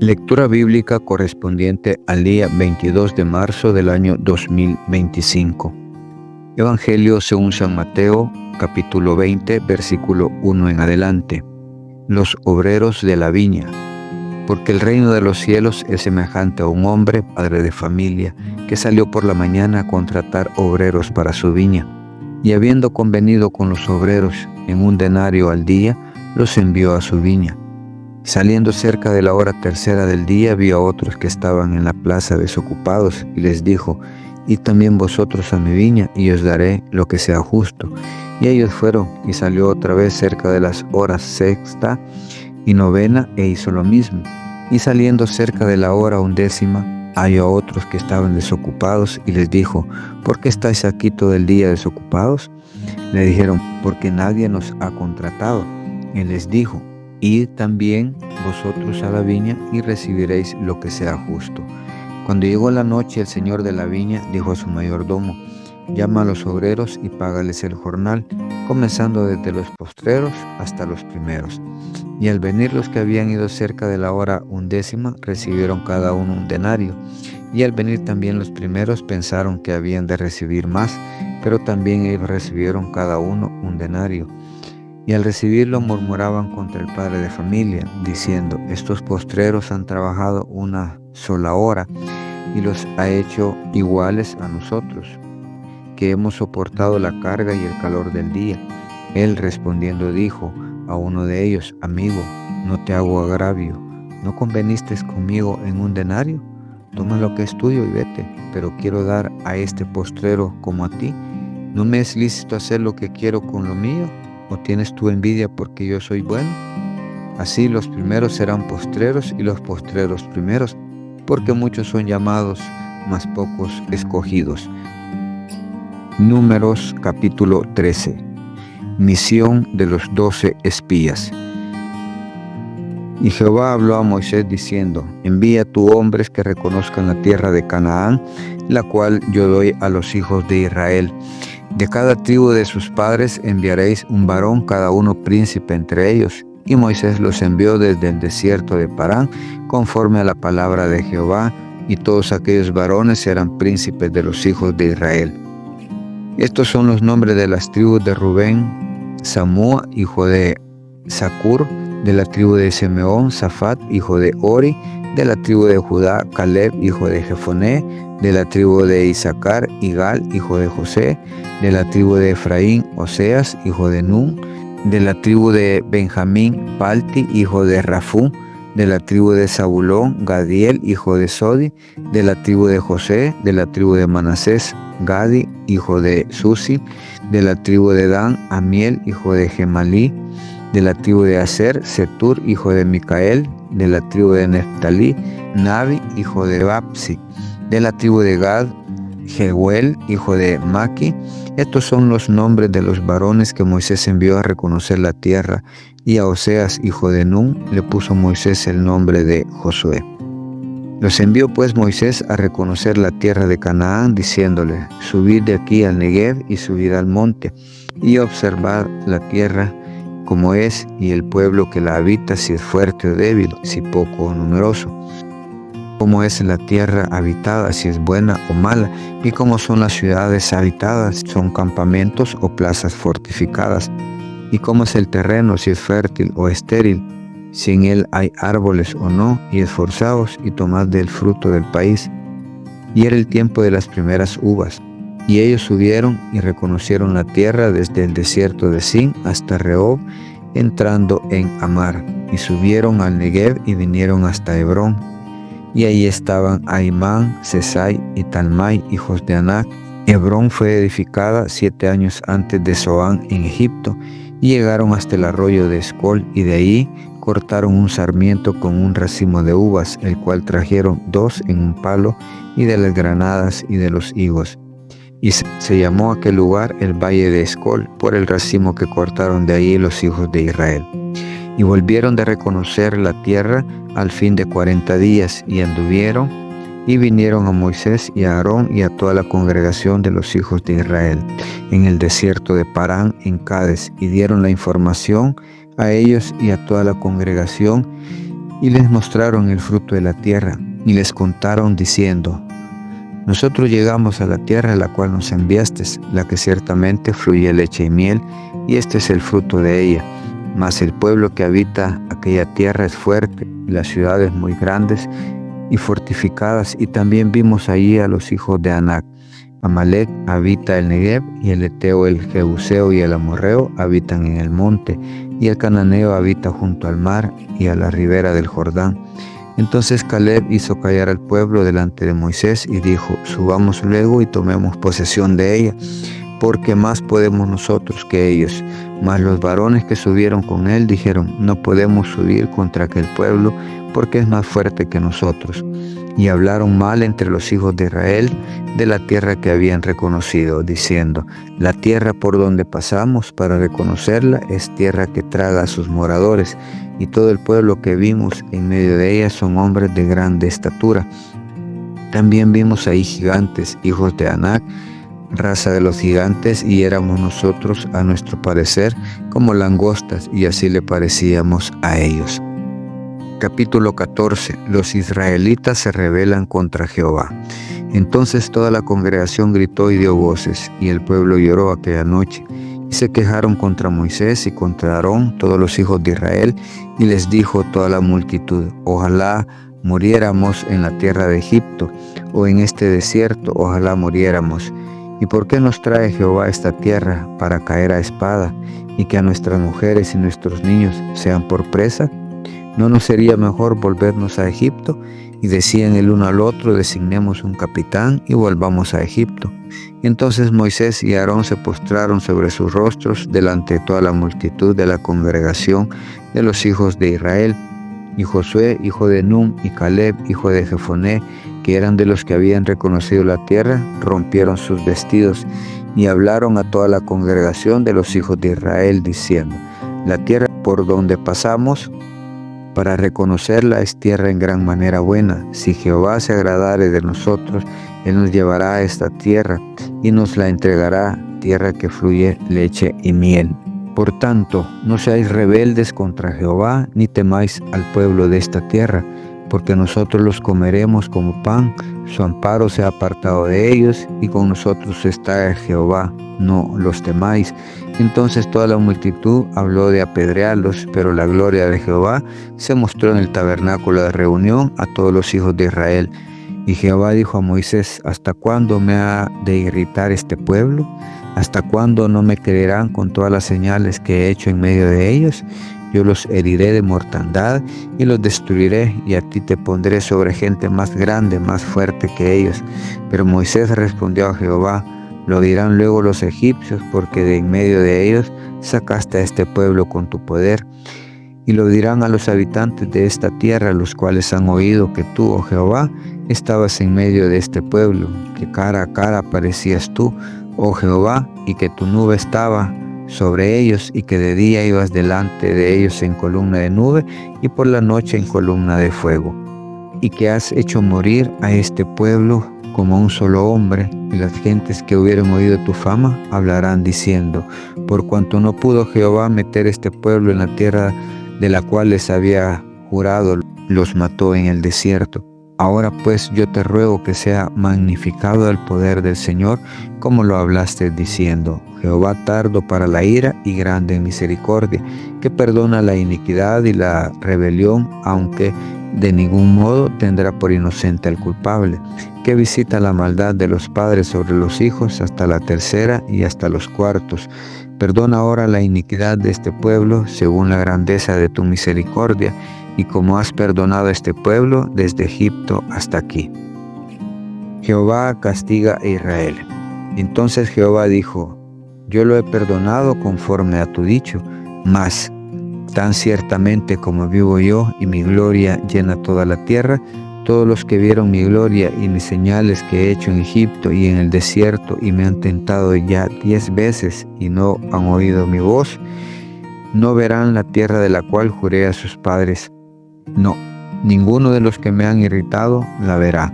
Lectura bíblica correspondiente al día 22 de marzo del año 2025. Evangelio según San Mateo, capítulo 20, versículo 1 en adelante. Los obreros de la viña. Porque el reino de los cielos es semejante a un hombre, padre de familia, que salió por la mañana a contratar obreros para su viña. Y habiendo convenido con los obreros en 1 denario al día, los envió a su viña. Saliendo cerca de la hora tercera del día, vio a otros que estaban en la plaza desocupados, y les dijo: Id también vosotros a mi viña, y os daré lo que sea justo. Y ellos fueron, y salió otra vez cerca de las horas sexta y novena, e hizo lo mismo. Y saliendo cerca de la hora 11ª, halló a otros que estaban desocupados, y les dijo: ¿Por qué estáis aquí todo el día desocupados? Le dijeron: porque nadie nos ha contratado. Él les dijo: Id también vosotros a la viña, y recibiréis lo que sea justo. Cuando llegó la noche, el señor de la viña dijo a su mayordomo: llama a los obreros y págales el jornal, comenzando desde los postreros hasta los primeros. Y al venir los que habían ido cerca de la hora 11ª, recibieron cada uno 1 denario. Y al venir también los primeros, pensaron que habían de recibir más, pero también ellos recibieron cada uno 1 denario. Y al recibirlo murmuraban contra el padre de familia, diciendo: estos postreros han trabajado 1 sola hora, y los ha hecho iguales a nosotros, que hemos soportado la carga y el calor del día. Él respondiendo dijo a uno de ellos: amigo, no te hago agravio, ¿no conveniste conmigo en 1 denario? Toma lo que es tuyo y vete, pero quiero dar a este postrero como a ti. ¿No me es lícito hacer lo que quiero con lo mío? ¿O tienes tu envidia porque yo soy bueno? Así los primeros serán postreros, y los postreros primeros, porque muchos son llamados, mas pocos escogidos. Números capítulo 13. Misión de los 12 espías. Y Jehová habló a Moisés diciendo: envía tú hombres que reconozcan la tierra de Canaán, la cual yo doy a los hijos de Israel. De cada tribu de sus padres enviaréis 1 varón, cada uno príncipe entre ellos. Y Moisés los envió desde el desierto de Parán, conforme a la palabra de Jehová, y todos aquellos varones eran príncipes de los hijos de Israel. Estos son los nombres de las tribus de Rubén: Samúa, hijo de Zacur; de la tribu de Simeón, Safat, hijo de Ori; de la tribu de Judá, Caleb, hijo de Jefoné; de la tribu de Isaacar, Igal, hijo de José; de la tribu de Efraín, Oseas, hijo de Nun; de la tribu de Benjamín, Palti, hijo de Rafú; de la tribu de Zabulón, Gadiel, hijo de Sodi; de la tribu de José; de la tribu de Manasés, Gadi, hijo de Susi; de la tribu de Dan, Amiel, hijo de Gemalí; de la tribu de Aser, Setur, hijo de Micael; de la tribu de Neftalí, Nabi, hijo de Bapsi; de la tribu de Gad, Jehuel, hijo de Maki. Estos son los nombres de los varones que Moisés envió a reconocer la tierra, y a Oseas, hijo de Nun, le puso Moisés el nombre de Josué. Los envió pues Moisés a reconocer la tierra de Canaán, diciéndole: subid de aquí al Negev y subid al monte, y observad la tierra como es, y el pueblo que la habita, si es fuerte o débil, si poco o numeroso; cómo es la tierra habitada, si es buena o mala; y cómo son las ciudades habitadas, son campamentos o plazas fortificadas; y cómo es el terreno, si es fértil o estéril, si en él hay árboles o no; y esforzaos y tomad del fruto del país. Y era el tiempo de las primeras uvas. Y ellos subieron y reconocieron la tierra desde el desierto de Sin hasta Rehob, entrando en Amar. Y subieron al Negev y vinieron hasta Hebrón. Y ahí estaban Ahimán, Sesai y Talmai, hijos de Anac. Hebrón fue edificada 7 años antes de Zoán en Egipto, y llegaron hasta el arroyo de Escol, y de ahí cortaron un sarmiento con un racimo de uvas, el cual trajeron 2 en un palo, y de las granadas y de los higos. Y se llamó aquel lugar el Valle de Escol, por el racimo que cortaron de ahí los hijos de Israel. Y volvieron de reconocer la tierra al fin de 40 días, y anduvieron, y vinieron a Moisés y a Aarón y a toda la congregación de los hijos de Israel en el desierto de Parán, en Cades, y dieron la información a ellos y a toda la congregación, y les mostraron el fruto de la tierra, y les contaron diciendo: nosotros llegamos a la tierra a la cual nos enviaste, la que ciertamente fluye leche y miel, y este es el fruto de ella. Mas el pueblo que habita aquella tierra es fuerte, y las ciudades muy grandes y fortificadas, y también vimos allí a los hijos de Anac. Amalec habita el Negev, y el Eteo, el Jebuseo y el Amorreo habitan en el monte, y el Cananeo habita junto al mar y a la ribera del Jordán. Entonces Caleb hizo callar al pueblo delante de Moisés y dijo: subamos luego y tomemos posesión de ella, porque más podemos nosotros que ellos. Mas los varones que subieron con él dijeron: no podemos subir contra aquel pueblo, porque es más fuerte que nosotros. Y hablaron mal entre los hijos de Israel de la tierra que habían reconocido, diciendo: la tierra por donde pasamos para reconocerla es tierra que traga a sus moradores, y todo el pueblo que vimos en medio de ella son hombres de grande estatura. También vimos ahí gigantes, hijos de Anac, raza de los gigantes, y éramos nosotros, a nuestro parecer, como langostas, y así le parecíamos a ellos. Capítulo 14. Los israelitas se rebelan contra Jehová. Entonces toda la congregación gritó y dio voces, y el pueblo lloró aquella noche. Y se quejaron contra Moisés y contra Aarón todos los hijos de Israel, y les dijo toda la multitud: ojalá muriéramos en la tierra de Egipto, o en este desierto, ojalá muriéramos. ¿Y por qué nos trae Jehová a esta tierra para caer a espada, y que a nuestras mujeres y nuestros niños sean por presa? ¿No nos sería mejor volvernos a Egipto? Y decían el uno al otro: designemos un capitán y volvamos a Egipto. Entonces Moisés y Aarón se postraron sobre sus rostros delante de toda la multitud de la congregación de los hijos de Israel. Y Josué, hijo de Nun, y Caleb, hijo de Jefoné, que eran de los que habían reconocido la tierra, rompieron sus vestidos y hablaron a toda la congregación de los hijos de Israel, diciendo: la tierra por donde pasamos para reconocerla es tierra en gran manera buena. Si Jehová se agradare de nosotros, Él nos llevará a esta tierra y nos la entregará, tierra que fluye leche y miel. Por tanto, no seáis rebeldes contra Jehová, ni temáis al pueblo de esta tierra, porque nosotros los comeremos como pan. Su amparo se ha apartado de ellos, y con nosotros está Jehová, no los temáis. Entonces toda la multitud habló de apedrearlos, pero la gloria de Jehová se mostró en el tabernáculo de reunión a todos los hijos de Israel. Y Jehová dijo a Moisés: ¿hasta cuándo me ha de irritar este pueblo? ¿Hasta cuándo no me creerán con todas las señales que he hecho en medio de ellos? Yo los heriré de mortandad y los destruiré, y a ti te pondré sobre gente más grande, más fuerte que ellos. Pero Moisés respondió a Jehová: lo dirán luego los egipcios, porque de en medio de ellos sacaste a este pueblo con tu poder. Y lo dirán a los habitantes de esta tierra, los cuales han oído que tú, oh Jehová, estabas en medio de este pueblo, que cara a cara aparecías tú, oh Jehová, y que tu nube estaba sobre ellos, y que de día ibas delante de ellos en columna de nube, y por la noche en columna de fuego. Y que has hecho morir a este pueblo como un solo hombre, y las gentes que hubieran oído tu fama hablarán diciendo: por cuanto no pudo Jehová meter este pueblo en la tierra de la cual les había jurado, los mató en el desierto. Ahora pues yo te ruego que sea magnificado el poder del Señor, como lo hablaste diciendo: Jehová tardo para la ira y grande en misericordia, que perdona la iniquidad y la rebelión, aunque de ningún modo tendrá por inocente al culpable, que visita la maldad de los padres sobre los hijos hasta la tercera y hasta los cuartos. Perdona ahora la iniquidad de este pueblo según la grandeza de tu misericordia, y como has perdonado a este pueblo desde Egipto hasta aquí. Jehová castiga a Israel. Entonces Jehová dijo: yo lo he perdonado conforme a tu dicho, mas tan ciertamente como vivo yo y mi gloria llena toda la tierra, todos los que vieron mi gloria y mis señales que he hecho en Egipto y en el desierto, y me han tentado ya 10 veces y no han oído mi voz, no verán la tierra de la cual juré a sus padres. No, ninguno de los que me han irritado la verá.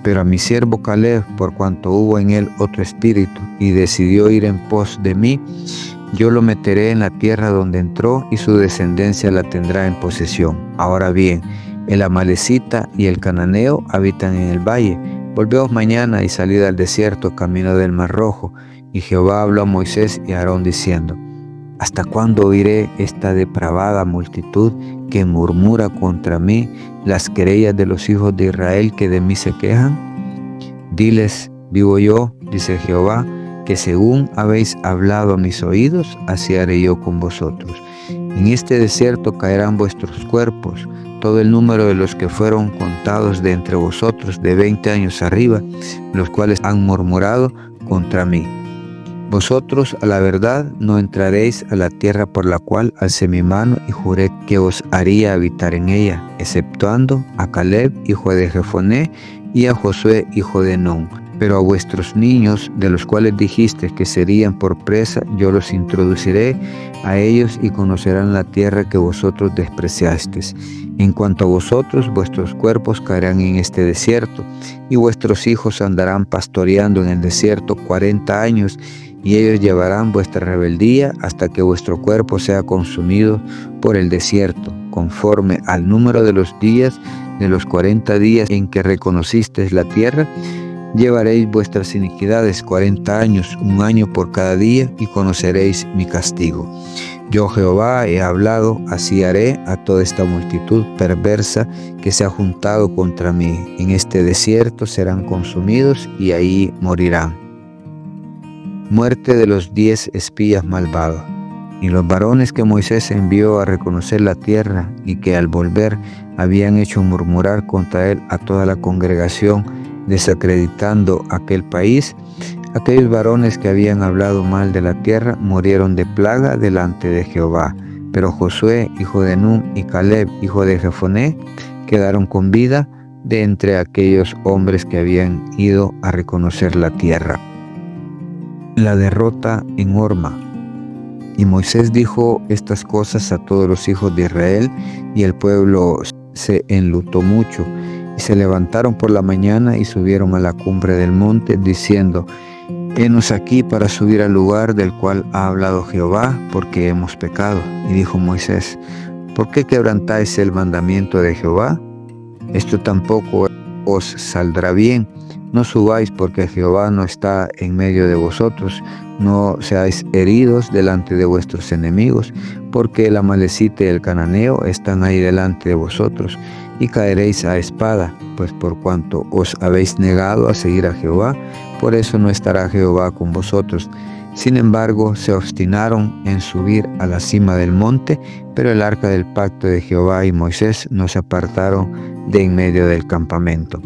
Pero a mi siervo Caleb, por cuanto hubo en él otro espíritu, y decidió ir en pos de mí, Yo lo meteré en la tierra donde entró y su descendencia la tendrá en posesión. Ahora bien, el amalecita y el cananeo habitan en el valle. Volveos mañana y salid al desierto, camino del Mar Rojo. Y Jehová habló a Moisés y a Aarón diciendo: ¿Hasta cuándo oiré esta depravada multitud que murmura contra mí las querellas de los hijos de Israel que de mí se quejan? Diles: vivo yo, dice Jehová, que según habéis hablado a mis oídos, así haré yo con vosotros. En este desierto caerán vuestros cuerpos, todo el número de los que fueron contados de entre vosotros de 20 años arriba, los cuales han murmurado contra mí. Vosotros a la verdad no entraréis a la tierra por la cual alcé mi mano y juré que os haría habitar en ella, exceptuando a Caleb, hijo de Jefoné, y a Josué, hijo de Nun. Pero a vuestros niños, de los cuales dijiste que serían por presa, yo los introduciré a ellos y conocerán la tierra que vosotros despreciasteis. En cuanto a vosotros, vuestros cuerpos caerán en este desierto, y vuestros hijos andarán pastoreando en el desierto 40 años, y ellos llevarán vuestra rebeldía hasta que vuestro cuerpo sea consumido por el desierto, conforme al número de los días de los 40 días en que reconocisteis la tierra. Llevaréis vuestras iniquidades 40 años, 1 año por cada día, y conoceréis mi castigo. Yo Jehová he hablado, así haré a toda esta multitud perversa que se ha juntado contra mí. En este desierto serán consumidos y ahí morirán. Muerte de los 10 espías malvados. Y los varones que Moisés envió a reconocer la tierra y que al volver habían hecho murmurar contra él a toda la congregación, desacreditando aquel país, aquellos varones que habían hablado mal de la tierra murieron de plaga delante de Jehová. Pero Josué, hijo de Nun, y Caleb, hijo de Jefoné, quedaron con vida de entre aquellos hombres que habían ido a reconocer la tierra. La derrota en Horma. Y Moisés dijo estas cosas a todos los hijos de Israel, y el pueblo se enlutó mucho, y se levantaron por la mañana y subieron a la cumbre del monte, diciendo: henos aquí para subir al lugar del cual ha hablado Jehová, porque hemos pecado. Y dijo Moisés: ¿por qué quebrantáis el mandamiento de Jehová? Esto tampoco os saldrá bien. No subáis, porque Jehová no está en medio de vosotros. No seáis heridos delante de vuestros enemigos, porque el amalecita y el cananeo están ahí delante de vosotros, y caeréis a espada, pues por cuanto os habéis negado a seguir a Jehová, por eso no estará Jehová con vosotros. Sin embargo, se obstinaron en subir a la cima del monte, pero el arca del pacto de Jehová y Moisés no se apartaron de en medio del campamento.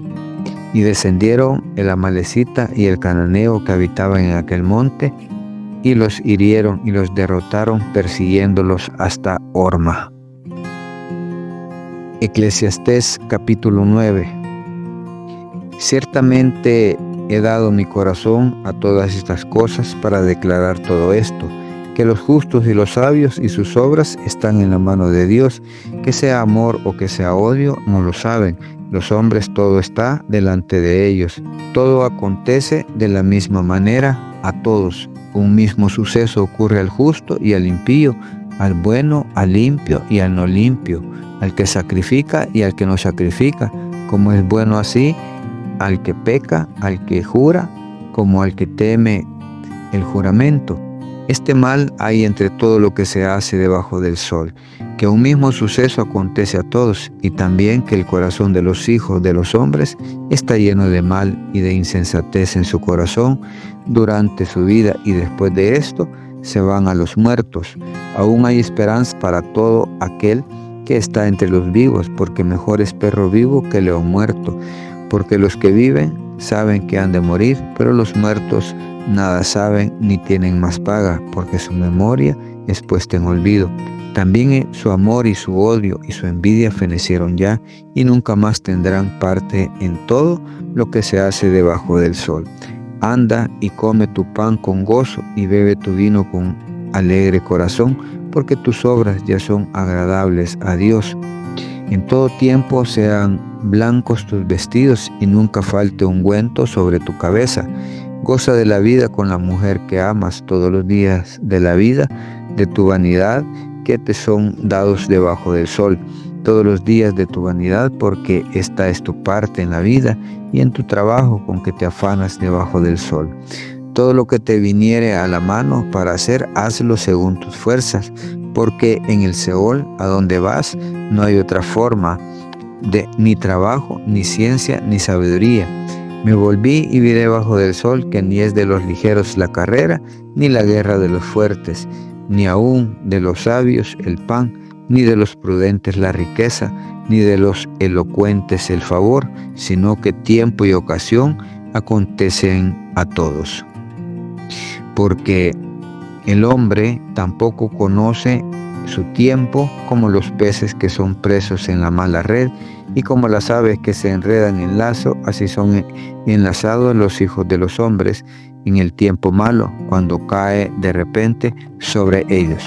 Y descendieron el amalecita y el cananeo que habitaban en aquel monte, y los hirieron y los derrotaron, persiguiéndolos hasta Horma. Eclesiastés capítulo 9. Ciertamente he dado mi corazón a todas estas cosas para declarar todo esto, que los justos y los sabios y sus obras están en la mano de Dios, que sea amor o que sea odio, no lo saben. Los hombres todo está delante de ellos. Todo acontece de la misma manera a todos. Un mismo suceso ocurre al justo y al impío, al bueno, al limpio y al no limpio, al que sacrifica y al que no sacrifica, como es bueno así, al que peca, al que jura, como al que teme el juramento. Este mal hay entre todo lo que se hace debajo del sol, que un mismo suceso acontece a todos, y también que el corazón de los hijos de los hombres está lleno de mal y de insensatez en su corazón durante su vida, y después de esto se van a los muertos. Aún hay esperanza para todo aquel que está entre los vivos, porque mejor es perro vivo que león muerto, porque los que viven saben que han de morir, pero los muertos nada saben ni tienen más paga, porque su memoria es puesta en olvido. También su amor y su odio y su envidia fenecieron ya, y nunca más tendrán parte en todo lo que se hace debajo del sol. Anda y come tu pan con gozo y bebe tu vino con alegre corazón, porque tus obras ya son agradables a Dios. En todo tiempo sean blancos tus vestidos y nunca falte ungüento sobre tu cabeza. Goza de la vida con la mujer que amas todos los días de la vida, de tu vanidad, que te son dados debajo del sol. Todos los días de tu vanidad, porque esta es tu parte en la vida y en tu trabajo con que te afanas debajo del sol. Todo lo que te viniere a la mano para hacer, hazlo según tus fuerzas, porque en el Seol, a donde vas, no hay otra forma de ni trabajo, ni ciencia, ni sabiduría. Me volví y vi debajo del sol que ni es de los ligeros la carrera, ni la guerra de los fuertes, ni aun de los sabios el pan, ni de los prudentes la riqueza, ni de los elocuentes el favor, sino que tiempo y ocasión acontecen a todos. Porque el hombre tampoco conoce su tiempo, como los peces que son presos en la mala red, y como las aves que se enredan en lazo, así son enlazados los hijos de los hombres en el tiempo malo, cuando cae de repente sobre ellos.